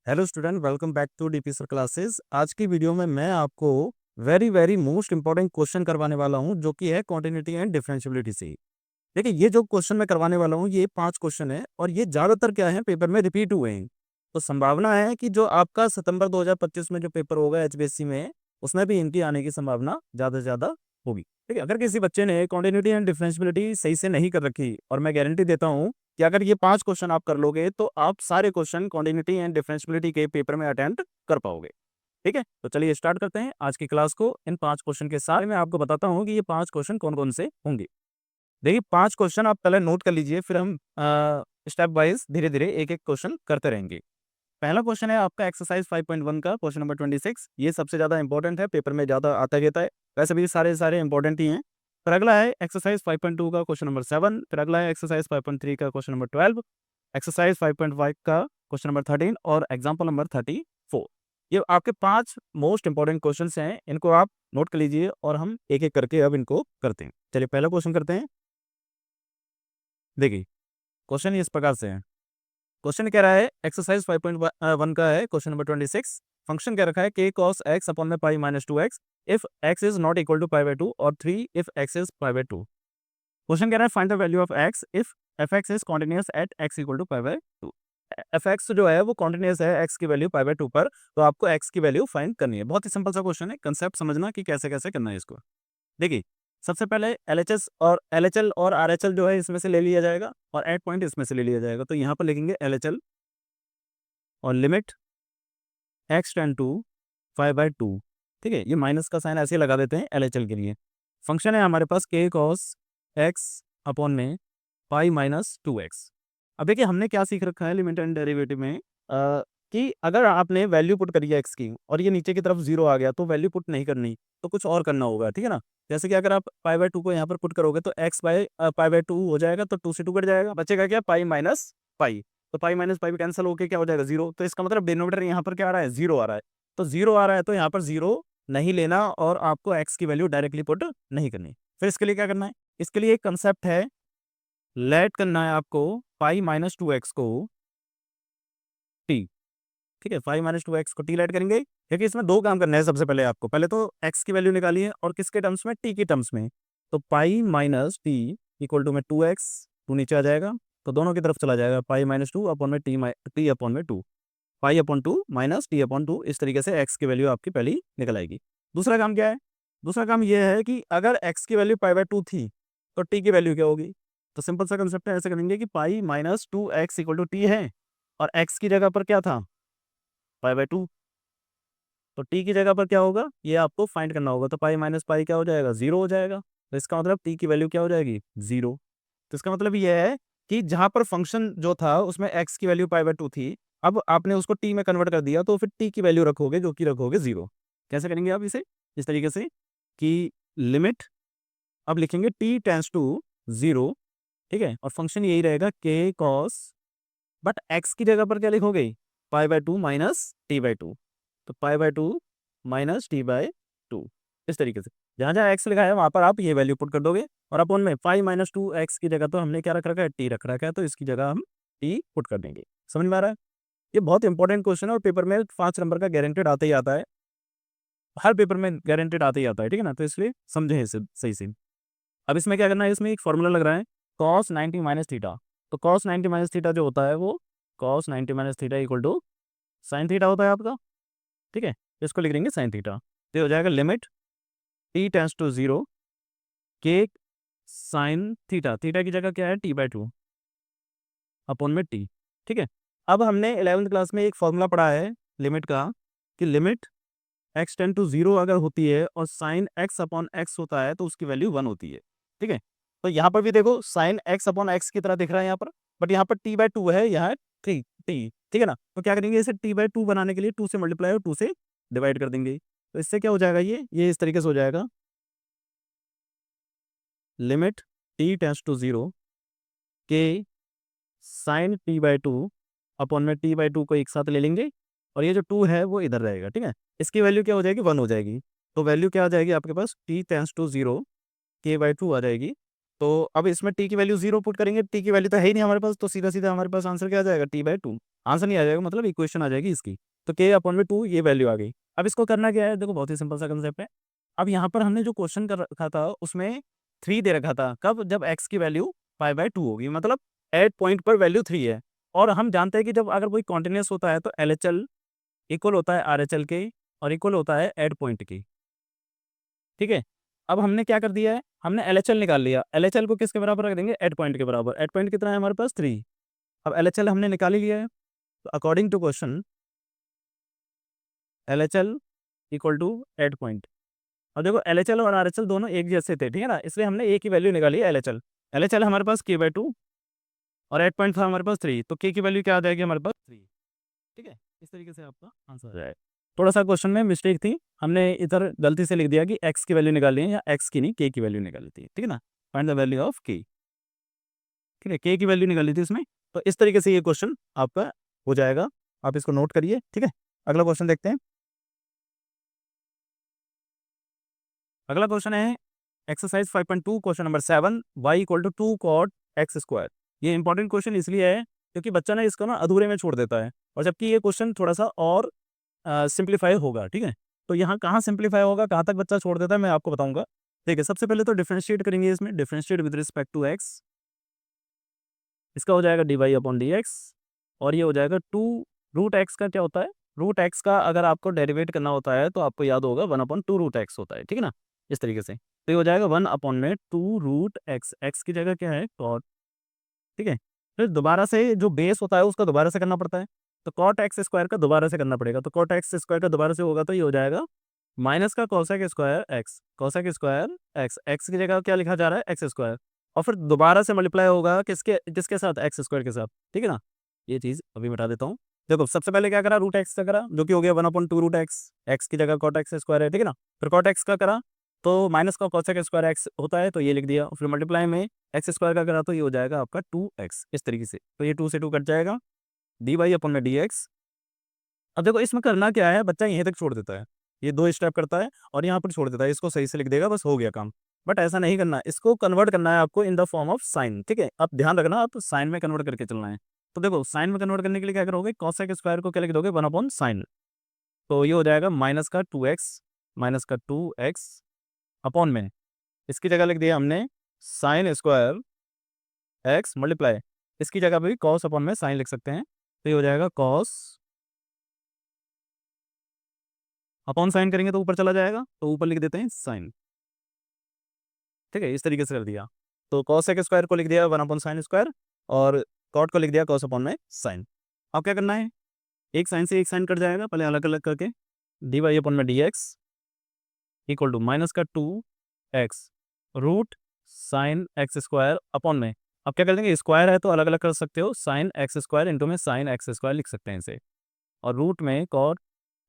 Hello student, welcome back to DP sir classes. आज की video में मैं आपको very very most important question करवाने वाला हूं, जो कि है कॉन्टिन्यूटी एंड डिफरेंशियबिलिटी से। देखिए, ये जो क्वेश्चन मैं करवाने वाला हूं, ये 5 क्वेश्चन है और ये ज़्यादातर क्या है, पेपर में रिपीट हुए हैं। तो संभावना है कि जो आपका सितंबर 2025 में जो पेपर होगा एचबीएससी में, उसमें भी इनकी आने की संभावना ज़्यादा से ज़्यादा होगी। ठीक है, अगर किसी बच्चे ने कॉन्टिन्यूटी एंड डिफरेंशियबिलिटी सही से नहीं कर रखी, और मैं गारंटी देता हूँ कि अगर ये 5 क्वेश्चन आप कर लोगे, तो आप सारे क्वेश्चन कॉन्टिन्यूटी एंड डिफरेंशियबिलिटी के पेपर में अटेम्प्ट कर पाओगे। ठीक है, तो चलिए स्टार्ट करते हैं आज की क्लास को। इन 5 क्वेश्चन के साथ मैं आपको बताता हूँ कि ये 5 क्वेश्चन कौन-कौन से होंगे। देखिए, 5 क्वेश्चन आप पहले नोट कर लीजिए, फिर हम स्टेप वाइज़ धीरे-धीरे एक-एक क्वेश्चन करते रहेंगे। पहला क्वेश्चन है आपका एक्सरसाइज 5.1 का क्वेश्चन नंबर 26। ये सबसे ज़्यादा इंपॉर्टेंट है, पेपर में ज़्यादा आता-जाता है। वैसे भी सारे इंपॉर्टेंट ही हैं। फिर अगला है एक्सरसाइज 5.2 का क्वेश्चन नंबर 7। फिर अगला है एक्सरसाइज 5.3 का क्वेश्चन नंबर 12, एक्सरसाइज 5.5 का क्वेश्चन नंबर 13 और एग्जाम्पल नंबर 34। ये आपके 5 मोस्ट इंपॉर्टेंट क्वेश्चंस हैं। इनको आप नोट कर लीजिए और हम एक-एक करके अब इनको करते हैं। चलिए पहला क्वेश्चन करते हैं। देखिए, क्वेश्चन इस प्रकार से है। क्वेश्चन कह रहा है एक्सरसाइज 5.1 का है क्वेश्चन नंबर 26। फंक्शन कह रखा है k cos x अपॉन में pi minus 2x if x is not equal to pi by 2 और 3 if x is pi by 2। Question कह रहा है find the value of x if fx is continuous at x equal to pi by 2। fx जो है वो continuous है x की value pi by 2 पर, तो आपको x की वैल्यू फाइंड करनी है। बहुत ही सिंपल सा क्वेश्चन है, कंसेप्ट समझना कि कैसे कैसे करना है इसको। देखिए, सबसे पहले एलएचएस और एलएचएल और आरएचएल जो है इसमें से ले लिया जाएगा और एट पॉइंट इसमें से ले लिया जाएगा। तो यहाँ पर लिखेंगे एलएचएल और लिमिट x टेंड टू 5/2। ठीक है, ये माइनस का साइन ऐसे ही लगा देते हैं एलएचएल के लिए। फंक्शन है हमारे पास k cos x अपॉन में पाई माइनस 2x। अब देखिए, हमने क्या सीख रखा है लिमिट एंड डेरिवेटिव में, कि अगर आपने वैल्यू पुट करी है x की और ये नीचे की तरफ 0 आ गया, तो वैल्यू पुट नहीं करनी, तो कुछ और करना होगा। ठीक है ना? जैसे कि अगर आप पाई बाई 2 को यहाँ पर पुट करोगे, तो x बाय पाई बाई 2 हो जाएगा, तो 2 से 2 कट जाएगा, बचेगा क्या, पाई माइनस पाई। तो पाई माइनस पाई कैंसिल होके क्या हो जाएगा, 0। तो इसका मतलब डिनोमिनेटर यहाँ पर क्या आ रहा है, 0 आ रहा है। तो 0 आ रहा है, तो यहाँ पर 0 नहीं लेना और आपको x की वैल्यू डायरेक्टली पुट नहीं करनी। फिर इसके लिए क्या करना है, इसके लिए एक कंसेप्ट है, लेट करना है आपको पाई माइनस 2x को t। ठीक है, 5 माइनस 2x को t लेट करेंगे, क्योंकि इसमें 2 काम करने हैं। सबसे पहले आपको पहले तो x की वैल्यू निकालिए और किसके टर्म्स में, t के टर्म्स में। तो pi minus t equal to में 2x, 2 नीचे आ जाएगा, तो दोनों की तरफ चला जाएगा। पाई माइनस 2 अपॉन में t अपॉन में 2, pi upon 2 minus t upon 2। इस तरीके से x की वैल्यू आपकी पहली निकल आएगी। दूसरा काम क्या है, दूसरा काम ये है कि अगर x की वैल्यू पाई बाई 2 थी, तो t की वैल्यू क्या होगी। तो सिंपल सा कंसेप्ट है, ऐसे करेंगे कि pi minus 2x equal to t है और x की जगह पर क्या था, पाई बाई 2। तो t की जगह पर क्या होगा, ये आपको फाइंड करना होगा। तो पाई माइनस पाई क्या हो जाएगा, 0 हो जाएगा। तो इसका मतलब t की वैल्यू क्या हो जाएगी, 0। तो इसका मतलब ये है कि जहाँ पर फंक्शन जो था उसमें x की वैल्यू पाई बाई 2 थी, अब आपने उसको t में कन्वर्ट कर दिया, तो फिर t की वैल्यू रखोगे, जो कि रखोगे 0। कैसे करेंगे आप इसे, इस तरीके से कि लिमिट, अब लिखेंगे t टेंड्स टू 0। ठीक है, और फंक्शन यही रहेगा k cos, बट x की जगह पर क्या लिखोगे, पाई बाई 2 माइनस टी बाई 2। तो पाई बाई 2 माइनस टी बाई 2। इस तरीके से जहाँ-जहाँ x लिखा है वहाँ पर आप ये वैल्यू पुट कर दोगे और अपॉन में पाई माइनस 2x की जगह तो हमने क्या रख रखा है, t रख रखा है, तो इसकी जगह हम t पुट कर देंगे। समझ में आ रहा है? ये बहुत इंपॉर्टेंट क्वेश्चन है और पेपर में 5 नंबर का गारंटेड आता ही आता है। हर पेपर में गारंटेड आता ही आता है। ठीक है ना? तो इसलिए समझें इसे सही से। अब इसमें क्या करना है, इसमें एक फ़ॉर्मूला लग रहा है cos 90 माइनस थीटा। तो cos 90 माइनस थीटा जो होता है वो cos 90 minus theta equal to sin theta होता है आपका। ठीक है? इसको लिख देंगे sin थीटा। तो ये हो जाएगा limit t tends to 0 k sin theta, theta की जगह क्या है, t बाई 2 अपॉन में t। ठीक है? अब हमने 11th क्लास में एक फ़ॉर्मूला पढ़ा है लिमिट का, कि लिमिट x टेंड टू 0 अगर होती है और sin x अपॉन x होता है, तो उसकी वैल्यू 1 होती है। ठीक है? तो यहाँ पर भी देखो sin x अपॉन x की तरह दिख रहा है यहाँ पर, बट यहाँ पर t बाई 2 है, यहाँ है 3 t। ठीक है ना? तो क्या करेंगे, इसे t बाई 2 बनाने के लिए 2 से मल्टीप्लाई और 2 से डिवाइड कर देंगे। तो इससे क्या हो जाएगा, ये इस तरीके से हो जाएगा, limit t tends to 0 k sin t by 2 upon में t बाई 2 को एक साथ ले लेंगे और ये जो 2 है वो इधर रहेगा। ठीक है? इसकी वैल्यू क्या हो जाएगी, 1 हो जाएगी। तो वैल्यू क्या आ जाएगी आपके पास, t tends to 0 k by 2 आ जाएगी। तो अब इसमें टी की वैल्यू 0 पुट करेंगे, टी की वैल्यू तो है ही नहीं हमारे पास, तो सीधा सीधा हमारे पास आंसर क्या आ जाएगा, t/2। आंसर नहीं आ जाएगा, मतलब इक्वेशन आ जाएगी इसकी। तो k/2 ये वैल्यू आ गई। अब इसको करना क्या है, देखो बहुत ही सिंपल सा कंसेप्ट है। अब यहाँ पर हमने जो क्वेश्चन कर रखा था उसमें 3 दे रखा था, कब, जब x की वैल्यू π/2 होगी, मतलब एट पॉइंट पर वैल्यू 3 है। और हम जानते हैं कि जब अगर कोई कॉन्टिन्यूस होता है तो LHL इक्वल होता है RHL के, और इक्वल होता है एट पॉइंट की। ठीक है, अब हमने क्या कर दिया है, हमने LHL निकाल लिया। LHL को किसके बराबर रख देंगे, एट पॉइंट के बराबर। एट पॉइंट कितना है हमारे पास, 3। अब LHL हमने निकाल ही लिया है, तो according to question LHL equal to at point. और देखो LHL और RHL दोनों एक जैसे थे, ठीक है ना, इसलिए हमने एक ही वैल्यू निकाली है LHL। LHL हमारे पास k/2 और एट पॉइंट था हमारे पास 3, तो k की वैल्यू क्या आ जाएगी हमारे पास, 3। ठीक है, इस तरीके से आपका आंसर आ जाएगा। थोड़ा सा क्वेश्चन में मिस्टेक थी, हमने इधर गलती से लिख दिया कि x की वैल्यू निकाली है, या x की नहीं k की वैल्यू निकाली थी, ठीक है ना। Find the value of k, ठीक है, k की वैल्यू निकाली थी इसमें। तो इस तरीके से ये क्वेश्चन आपका हो जाएगा, आप इसको नोट करिए, ठीक है। अगला क्वेश्चन देखते हैं। अगला क्वेश्चन है exercise 5.2 question number 7, y equal to 2 cot x square. ये इंपॉर्टेंट क्वेश्चन इसलिए है क्योंकि बच्चा ना इसको ना अधूरे में छोड़ देता है, और जबकि ये क्वेश्चन थोड़ा सा और सिंप्लीफाई होगा, ठीक है। तो यहाँ कहाँ सिंप्लीफाई होगा, कहाँ तक बच्चा छोड़ देता है, मैं आपको बताऊंगा। देखिए, सबसे पहले तो डिफरेंशिएट करेंगे, इसमें differentiate with respect to x, इसका हो जाएगा dy/dx, और ये हो जाएगा 2 रूट एक्स का क्या होता है, रूट एक्स का अगर आपको डेरिवेट करना होता है तो आपको याद होगा 1/2 रूट एक्स होता है, ठीक है ना, इस तरीके से। तो ये हो जाएगा 1/2 रूट एक्स, एक्स की जगह क्या है, कॉट, ठीक है। फिर दोबारा से जो बेस होता है उसका दोबारा से करना पड़ता है, तो कॉट एक्स स्क्वायर का दोबारा से करना पड़ेगा। तो कॉट एक्स स्क्वायर का दोबारा से होगा तो ये हो जाएगा माइनस का cosec square x, cosec square x, x की जगह क्या लिखा जा रहा है, एक्स स्क्वायर, और फिर दोबारा से मल्टीप्लाई होगा किसके, किसके साथ, एक्स स्क्वायर के साथ, ठीक है ना। ये चीज़ अभी बता देता हूँ। देखो, सबसे पहले क्या करा, रूट एक्स का करा, जो कि हो गया 1/2 रूट एक्स, एक्स की जगह कॉट एक्स स्क्वायर है, ठीक है ना। फिर कॉट एक्स का करा तो माइनस का कोसेक स्क्वायर एक्स होता है, तो ये लिख दिया। फिर मल्टीप्लाई में एक्स स्क्वायर का करा तो ये हो जाएगा आपका 2x, इस तरीके से। तो ये 2 से 2 कट जाएगा, dy/dx। अब देखो इसमें करना क्या है, बच्चा यहीं तक छोड़ देता है, ये 2 स्टेप करता है और यहाँ पर छोड़ देता है, इसको सही से लिख देगा, बस हो गया काम। बट ऐसा नहीं करना, इसको कन्वर्ट करना है आपको in the form of sine, ठीक है। आप ध्यान रखना, आप साइन में कन्वर्ट करके चलना है। तो देखो, साइन में कन्वर्ट करने के लिए क्या करोगे, कॉसेक स्क्वायर को क्या लिख दोगे, 1/sin। तो ये हो जाएगा माइनस का 2x, माइनस का 2x अपॉन में, इसकी जगह लिख दिया हमने साइन स्क्वायर एक्स मल्टीप्लाई, इसकी जगह पे भी कॉस अपॉन में साइन लिख सकते हैं। तो ये हो जाएगा कॉस अपॉन साइन, करेंगे तो ऊपर चला जाएगा, तो ऊपर लिख देते हैं साइन, ठीक है, इस तरीके से कर दिया। तो कॉस एक्स स्क्वायर को लिख दिया 1/sin स्क्वायर, और कॉट को लिख दिया कॉस अपॉन में साइन। अब क्या करना है, एक साइन से एक साइन कट जाएगा, पहले अलग अलग करके, dy/dx इक्वल टू माइनस का 2x root sine x square upon में, अब क्या कर देंगे, स्क्वायर है तो अलग अलग कर सकते हो, साइन एक्स स्क्वायर इंटू में साइन एक्स स्क्वायर लिख सकते हैं इसे, और रूट में कॉट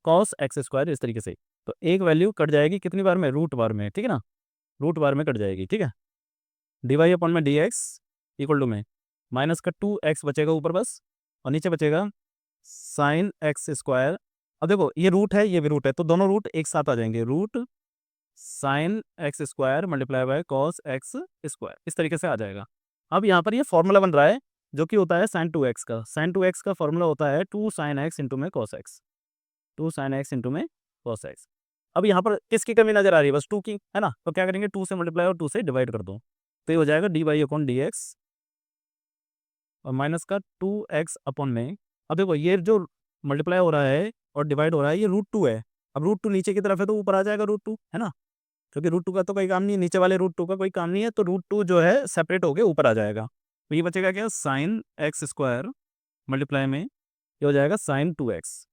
कॉस एक्स स्क्वायर, इस तरीके से। तो एक वैल्यू कट जाएगी कितनी बार में, रूट बार में, ठीक है ना, रूट बार में कट जाएगी, ठीक है। dy/dx इक्वल टू में माइनस का 2x बचेगा ऊपर बस, और नीचे बचेगा साइन एक्स स्क्वायर। अब देखो, ये रूट है, ये भी रूट है, तो दोनों रूट एक साथ आ जाएंगे, root sine x square multiply by cos x square, इस तरीके से आ जाएगा। अब यहाँ पर ये फॉर्मूला बन रहा है जो कि होता है साइन 2x का, साइन 2x का फॉर्मूला होता है 2sin x इंटू में cos x, 2sin x into में कॉस एक्स। अब यहाँ पर किसकी कमी नजर आ रही है, बस 2 की, है ना। तो क्या करेंगे, 2 से मल्टीप्लाई और 2 से डिवाइड कर दो, तो ये हो जाएगा dy/dx और माइनस का 2x अपॉन में। अब देखो, ये जो मल्टीप्लाई हो रहा है और डिवाइड हो रहा है, ये √2 है। अब √2 नीचे की तरफ है तो ऊपर आ जाएगा √2, है ना, क्योंकि √2 का तो कोई काम नहीं है, नीचे वाले √2 का कोई काम नहीं है, तो √2 जो है सेपरेट होके ऊपर आ जाएगा। तो ये बचेगा क्या, साइन एक्स स्क्वायर मल्टीप्लाई में ये हो जाएगा साइन 2x,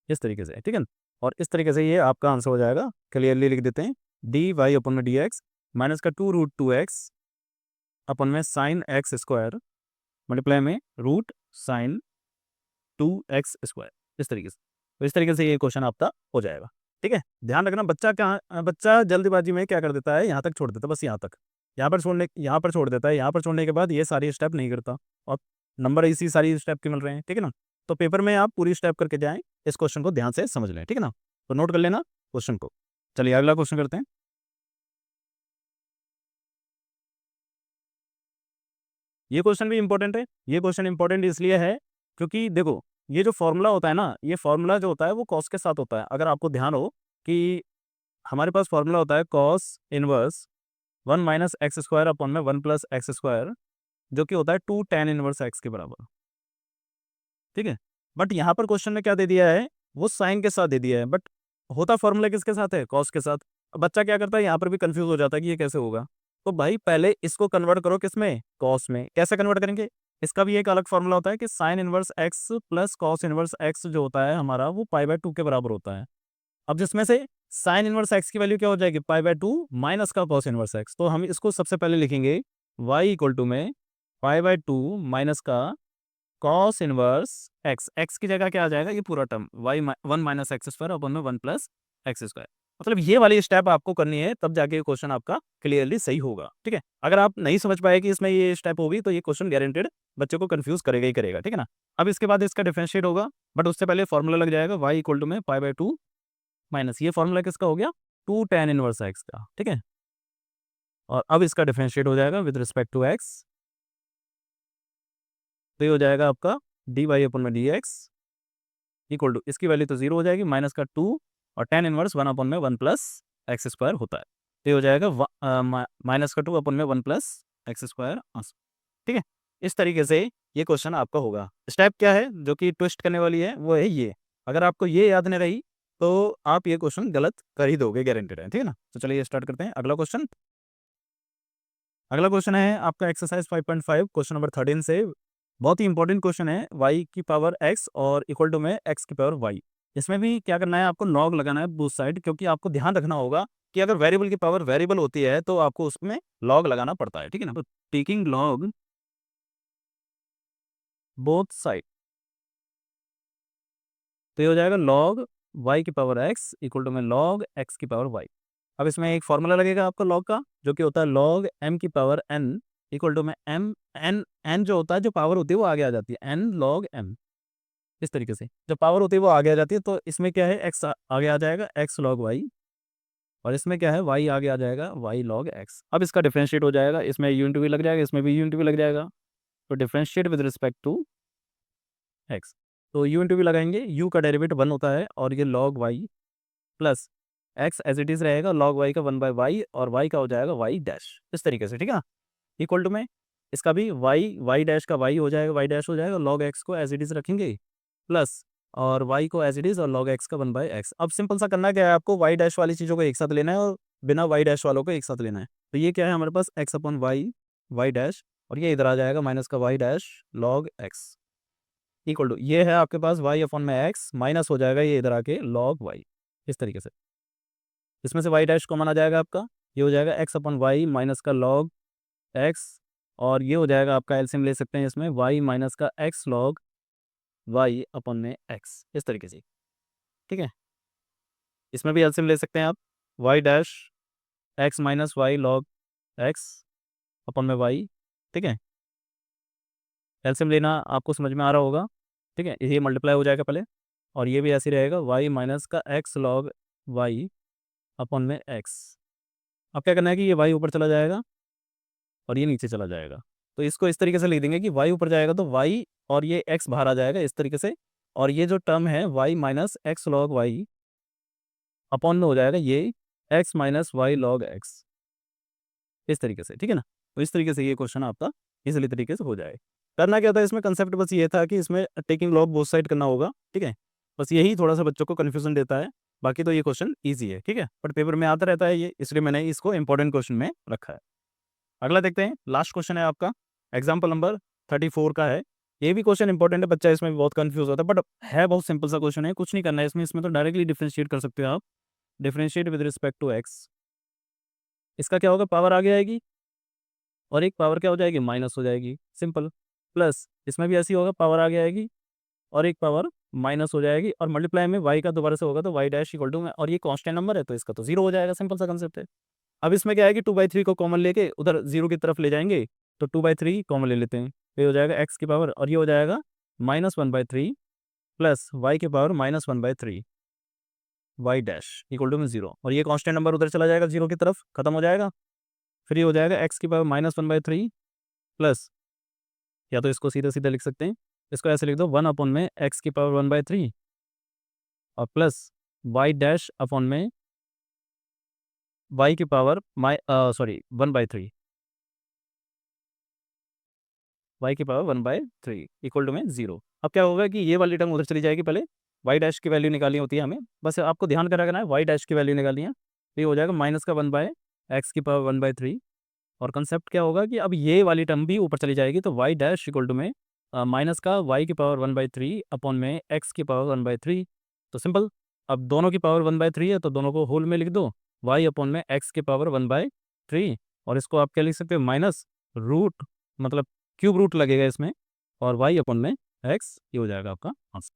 इस तरीके से, ठीक है। और इस तरीके से ये आपका आंसर हो जाएगा, क्लियरली लिख देते हैं, dy/dx माइनस का 2√2x अपन में साइन एक्स स्क्वायर मल्टीप्लाई में रूट साइन 2x स्क्वायर, इस तरीके से। तो इस तरीके से ये क्वेश्चन आपका हो जाएगा, ठीक है। ध्यान रखना, बच्चा कहाँ, बच्चा जल्दीबाजी में क्या कर देता है, यहाँ तक छोड़ देता है, बस यहाँ तक, यहाँ पर छोड़ देता है, यहाँ पर छोड़ने के बाद ये सारी स्टेप नहीं करता, और नंबर इसी सारी स्टेप के मिल रहे हैं, ठीक है ना। तो पेपर में आप पूरी स्टेप करके जाएं, इस क्वेश्चन को ध्यान से समझ लें, ठीक है ना। तो नोट कर लेना क्वेश्चन को। चलिए अगला क्वेश्चन करते हैं। ये क्वेश्चन भी इंपॉर्टेंट है। ये क्वेश्चन इंपॉर्टेंट इसलिए है क्योंकि देखो, ये जो फॉर्मूला होता है ना, ये फॉर्मूला जो होता है वो कॉस के साथ होता है। अगर आपको ध्यान हो कि हमारे पास फॉर्मूला होता है cos inverse 1 minus x square upon में 1 प्लस एक्स स्क्वायर, जो कि होता है 2 tan इनवर्स एक्स के बराबर। ठीक है, बट यहाँ पर क्वेश्चन ने क्या दे दिया है, वो साइन के साथ दे दिया है, बट होता फॉर्मूला किसके साथ है, कॉस के साथ। अब बच्चा क्या करता है, यहाँ पर भी कंफ्यूज हो जाता है कि ये कैसे होगा। तो भाई पहले इसको कन्वर्ट करो किसमें, कॉस में। कैसे कन्वर्ट करेंगे, इसका भी एक अलग फॉर्मूला होता है कि sine inverse x plus cos inverse x जो होता है हमारा, वो पाई/2 के बराबर होता है। अब जिसमें से साइन इनवर्स एक्स की वैल्यू क्या हो जाएगी, पाई/2 माइनस का कॉस इनवर्स एक्स। तो हम इसको सबसे पहले लिखेंगे वाई इक्वल टू में पाई/2 माइनस का कॉस इनवर्स एक्स। एक्स की जगह क्या आ जाएगा, ये पूरा term y 1 minus x square upon में 1 प्लस एक्स स्क्वायर। मतलब ये वाली स्टेप आपको करनी है, तब जाके क्वेश्चन आपका क्लियरली सही होगा। ठीक है, अगर आप नहीं समझ पाए कि इसमें ये स्टेप होगी तो ये क्वेश्चन गारंटेड बच्चों को कंफ्यूज करेगा ही करेगा। ठीक है ना। अब इसके बाद इसका डिफरेंशिएट होगा, बट उससे पहले फॉर्मूला लग जाएगा वाई इक्वल टू में पाई/2 माइनस, ये फॉर्मूला किसका हो गया, 2 tan इनवर्स एक्स का। ठीक है, और अब इसका डिफरेंशिएट हो जाएगा विद रिस्पेक्ट टू एक्स, तो ये हो जाएगा आपका डी वाई अपन में डी एक्स इक्वल टू, इसकी वैल्यू तो जीरो हो जाएगी, माइनस का 2 और tan इनवर्स 1 अपन में 1 प्लस एक्स स्क्वायर होता है। तो ये हो जाएगा माइनस का 2 अपन में 1 प्लस एक्स स्क्वायर। ठीक है, इस तरीके से ये क्वेश्चन आपका होगा। स्टेप क्या है जो कि ट्विस्ट करने वाली है, वो है ये। अगर आपको ये याद नहीं रही तो आप ये क्वेश्चन गलत कर ही दोगे, गारंटेड है। ठीक है ना। तो चलिए स्टार्ट करते हैं अगला क्वेश्चन। अगला क्वेश्चन है आपका एक्सरसाइज 5.5 क्वेश्चन नंबर 13 से। बहुत ही इंपॉर्टेंट क्वेश्चन है, y की पावर x और इक्वल टू में x की पावर y। इसमें भी क्या करना है, आपको लॉग लगाना है बोथ साइड, क्योंकि आपको ध्यान रखना होगा कि अगर वेरिएबल की पावर वेरिएबल होती है तो आपको उसमें लॉग लगाना पड़ता है। ठीक है ना। तो टेकिंग लॉग बोथ साइड, तो ये हो जाएगा लॉग y की पावर x इक्वल टू में लॉग x की पावर y। अब इसमें एक फॉर्मूला लगेगा आपका लॉग का, जो कि होता है लॉग m की पावर n इक्वल टू में m n जो होता है, जो पावर होती है वो आगे आ जाती है, n log m। इस तरीके से जब पावर होती है वो आगे आ जाती है, तो इसमें क्या है, x आगे आ जाएगा x log y, और इसमें क्या है, y आगे आ जाएगा y log x। अब इसका डिफरेंशिएट हो जाएगा, इसमें यूनिट भी लग जाएगा, इसमें भी यूनिट भी लग जाएगा। तो differentiate with respect to x, तो यूनिट भी लगाएंगे, u का डेरिवेटिव 1 होता है और ये log y plus x as it is रहेगा log y का 1/y, और y का हो जाएगा y डैश। इस तरीके से, ठीक है ना। इक्वल टू में इसका भी y डैश का y हो जाएगा, y डैश हो जाएगा, log x को एज इट इज रखेंगे प्लस, और y को एज इट इज, और log x का 1/x। अब सिंपल सा करना क्या है, आपको y डैश वाली चीज़ों को एक साथ लेना है और बिना y डैश वालों को एक साथ लेना है। तो ये क्या है हमारे पास, x अपन y डैश, और ये इधर आ जाएगा माइनस का y dash log x equal to, ये है आपके पास y अपन में x माइनस हो जाएगा ये इधर आके log y। इस तरीके से इसमें से y डैश कॉमन आ जाएगा आपका, ये हो जाएगा x अपन y माइनस का log x, और ये हो जाएगा आपका एलसीएम ले सकते हैं इसमें y माइनस का x log y अपन में x। इस तरीके से, ठीक है। इसमें भी एलसीएम ले सकते हैं आप, y dash x minus y log x अपन में y। ठीक है, एलसीएम लेना आपको समझ में आ रहा होगा। ठीक है, ये मल्टीप्लाई हो जाएगा पहले, और ये भी ऐसे ही रहेगा y माइनस का x log y अपन में x। अब क्या करना है कि ये y ऊपर चला जाएगा और ये नीचे चला जाएगा, तो इसको इस तरीके से लिख देंगे कि y ऊपर जाएगा तो y, और ये x बाहर आ जाएगा इस तरीके से, और ये जो टर्म है y minus x log y upon में हो जाएगा ये x minus y log x। इस तरीके से, ठीक है ना। तो इस तरीके से ये क्वेश्चन आपका इजीली तरीके से हो जाए। करना क्या था इसमें, कंसेप्ट बस ये था कि इसमें टेकिंग लॉग बोथ साइड करना होगा। ठीक है, बस यही थोड़ा सा बच्चों को कन्फ्यूजन देता है, बाकी तो ये क्वेश्चन ईजी है। ठीक है, बट पेपर में आता रहता है ये, इसलिए मैंने इसको इंपॉर्टेंट क्वेश्चन में रखा है। अगला देखते हैं, लास्ट क्वेश्चन है आपका एग्जाम्पल नंबर 34 का है। ये भी क्वेश्चन इंपॉर्टेंट है, बच्चा इसमें भी बहुत कंफ्यूज होता है, बट है बहुत सिंपल सा क्वेश्चन है, कुछ नहीं करना है इसमें। इसमें तो डायरेक्टली डिफरेंशिएट कर सकते हो आप, differentiate with respect to x. इसका क्या होगा, पावर आगे आएगी और एक पावर क्या हो जाएगी, माइनस हो जाएगी, सिंपल। प्लस इसमें भी ऐसी होगा, पावर आगे आएगी और एक पावर माइनस हो जाएगी, और मल्टीप्लाई में वाई का दोबारा से होगा तो वाई डैश इक्वल टू में, और ये कांस्टेंट नंबर है तो इसका तो जीरो हो जाएगा, सिंपल सा कंसेप्ट है। अब इसमें क्या है कि 2/3 को कॉमन लेके उधर जीरो की तरफ ले जाएंगे, तो 2/3 कॉमन ले लेते हैं, तो ये हो जाएगा एक्स की पावर, और ये हो जाएगा -1/3 प्लस वाई की power -1/3 y dash equal to में जीरो, और ये कांस्टेंट नंबर उधर चला जाएगा जीरो की तरफ, खत्म हो जाएगा। फिर ये हो जाएगा एक्स की पावर -1/3 प्लस या तो इसको सीधे सीधे लिख सकते हैं, इसको ऐसे लिख दो 1/x⁻1/3 और प्लस y डैश अपॉन में y की पावर 1/3 y की पावर 1/3 इक्वल टू में 0। अब क्या होगा कि ये वाली टर्म उधर चली जाएगी, पहले y डैश की वैल्यू निकालनी होती है हमें, बस आपको ध्यान कर रखना है y डैश की वैल्यू निकालनी है, तो ये हो जाएगा माइनस का 1/x⁻1/3 और कंसेप्ट क्या होगा कि अब ये वाली टर्म भी ऊपर चली जाएगी, तो y डैश इक्वल टू में माइनस का y की पावर 1/3 अपॉन में x की पावर 1/3। तो सिंपल, अब दोनों की पावर 1/3 है तो दोनों को होल में लिख दो, y अपॉन में x की पावर 1/3 और इसको आप क्या लिख सकते हो माइनस रूट, मतलब क्यूब रूट लगेगा इसमें और y अपॉन में x, ये हो जाएगा आपका आंसर।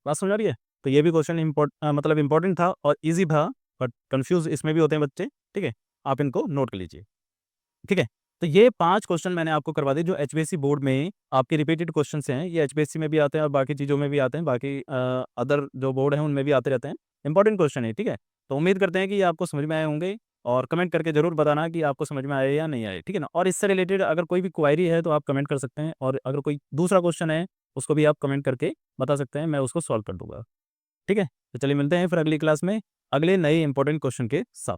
बात समझ आ रही है? तो ये भी क्वेश्चन मतलब इंपॉर्टेंट था और ईजी था, बट कन्फ्यूज इसमें भी होते हैं बच्चे, ठीक है, आप इनको नोट कर लीजिए, ठीक है। तो ये 5 क्वेश्चन मैंने आपको करवा दिए जो एचपीएससी बोर्ड में आपके रिपीटेड क्वेश्चंस हैं, ये एचपीएससी में भी आते हैं और बाकी चीज़ों में भी आते हैं, बाकी अदर जो बोर्ड हैं उनमें भी आते रहते हैं, इंपॉर्टेंट क्वेश्चन है, ठीक है। तो उम्मीद करते हैं कि ये आपको समझ में आए होंगे और कमेंट करके ज़रूर बताना कि आपको समझ में आए या नहीं आए, ठीक है ना। और इससे रिलेटेड अगर कोई भी क्वायरी है तो आप कमेंट कर सकते हैं और अगर कोई दूसरा क्वेश्चन है उसको भी आप कमेंट करके बता सकते हैं, मैं उसको सॉल्व कर दूंगा, ठीक है। तो चलिए मिलते हैं फिर अगली क्लास में अगले नए इंपॉर्टेंट क्वेश्चन के साथ।